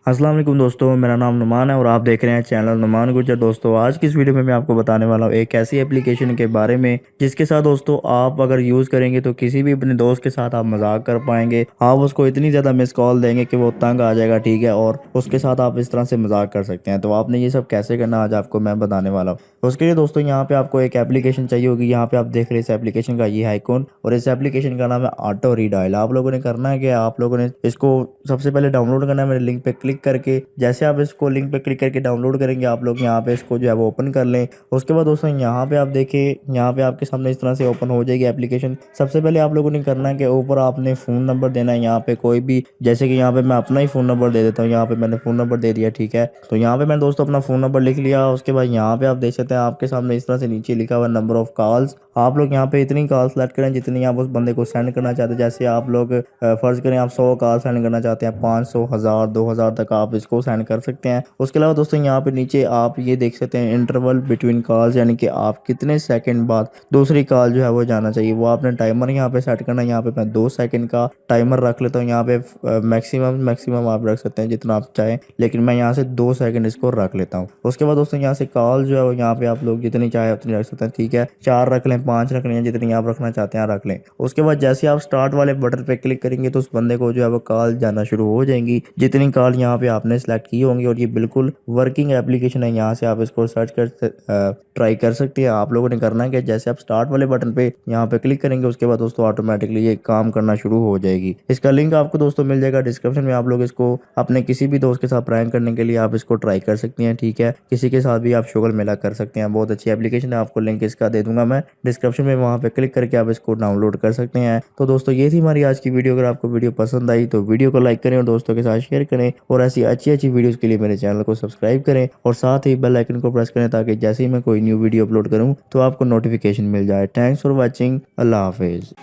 अस्सलाम वालेकुम दोस्तों, मेरा नाम नुमान है और आप देख रहे हैं चैनल नुमान गुज्जर। दोस्तों आज की इस वीडियो में मैं आपको बताने वाला हूँ एक ऐसी एप्लीकेशन के बारे में जिसके साथ दोस्तों आप अगर यूज़ करेंगे तो किसी भी अपने दोस्त के साथ आप मजाक कर पाएंगे। आप उसको इतनी ज़्यादा मिस कॉल देंगे कि वो तंग आ जाएगा, ठीक है, और उसके साथ आप इस तरह से मजाक कर सकते हैं। तो आपने ये सब कैसे करना आज आपको मैं बताने वाला हूँ। तो उसके लिए दोस्तों यहाँ पे आपको एक एप्लीकेशन चाहिए होगी। यहाँ पे आप देख रहे हैं इस एप्लीकेशन का ये आइकॉन, और इस एप्लीकेशन का नाम है ऑटो रीडायल। आप लोगों ने करना है कि आप लोगों ने इसको सबसे पहले डाउनलोड करना है मेरे लिंक पे क्लिक करके। जैसे आप इसको लिंक पे क्लिक करके डाउनलोड करेंगे, आप लोग यहाँ पे इसको जो है वो ओपन कर लें। उसके बाद दोस्तों यहाँ पे आप देखें, यहाँ पे आपके सामने इस तरह से ओपन हो जाएगी एप्लीकेशन। सबसे पहले आप लोगों ने करना है कि ऊपर आपने फ़ोन नंबर देना है। यहाँ पे कोई भी, जैसे कि यहाँ पे मैं अपना ही फ़ोन नंबर दे देता हूँ। यहाँ पे मैंने फ़ोन नंबर दे दिया, ठीक है। तो यहाँ पे मैंने दोस्तों अपना फ़ोन नंबर लिख लिया। उसके बाद यहाँ पे आप देख सकते हैं आपके सामने इस तरह से नीचे लिखा हुआ नंबर ऑफ कॉल्स। आप लोग यहाँ पे इतनी कॉल सेलेक्ट करें जितनी आप उस बंदे को सेंड करना चाहते हैं। जैसे आप लोग फ़र्ज़ करें आप 100 कॉल सेंड करना चाहते हैं, 500, 1000, 2000 तक आप इसको सेंड कर सकते हैं। उसके अलावा दोस्तों यहाँ पे नीचे आप ये देख सकते हैं इंटरवल बिटवीन कॉल्स, यानी कि आप कितने सेकंड बाद दूसरी कॉल जो है वो जाना चाहिए। वो आपने टाइमर यहाँ पे सेट करना है। यहाँ पे मैं 2 सेकंड का टाइमर रख लेता हूँ। यहाँ पे मैक्सिमम आप रख सकते हैं जितना आप चाहें, लेकिन मैं यहाँ से 2 सेकंड इसको रख लेता हूँ। उसके बाद दोस्तों यहाँ से कॉल जो है वो यहाँ पे आप लोग जितनी चाहे उतनी रख सकते हैं, ठीक है। 4 रख लें, 5 रख लें, जितनी आप रखना चाहते हैं रख लें। उसके बाद जैसे आप स्टार्ट वाले बटन पे क्लिक करेंगे तो उस बंदे को जो है वो कॉल जाना शुरू हो जाएंगी, जितनी कॉल यहाँ पे आपने सेलेक्ट की होंगी। और ये बिल्कुल वर्किंग एप्लीकेशन है। यहाँ से आप इसको सर्च कर ट्राई कर सकते हैं। आप लोगों ने करना है कि जैसे आप स्टार्ट वाले बटन पे यहाँ पे क्लिक करेंगे उसके बाद दोस्तों ऑटोमेटिकली ये काम करना शुरू हो जाएगी। इसका लिंक आपको दोस्तों मिल जाएगा डिस्क्रिप्शन में। आप लोग इसको अपने किसी भी दोस्त के साथ प्रैंक करने के लिए आप इसको ट्राई कर सकते हैं, ठीक है। किसी के साथ भी आप शुगर मिला कर सकते हैं। बहुत अच्छी एप्लीकेशन है, आपको लिंक इसका दे दूंगा मैं डिस्क्रिप्शन में। वहाँ पे क्लिक करके आप इसको डाउनलोड कर सकते हैं। तो दोस्तों ये थी हमारी आज की वीडियो। अगर आपको वीडियो पसंद आई तो वीडियो को लाइक करें और दोस्तों के साथ शेयर करें, और ऐसी अच्छी अच्छी वीडियोस के लिए मेरे चैनल को सब्सक्राइब करें और साथ ही बेल आइकन को प्रेस करें ताकि जैसे ही मैं कोई न्यू वीडियो अपलोड करूं तो आपको नोटिफिकेशन मिल जाए। Thanks for watching. अल्लाह हाफिज़।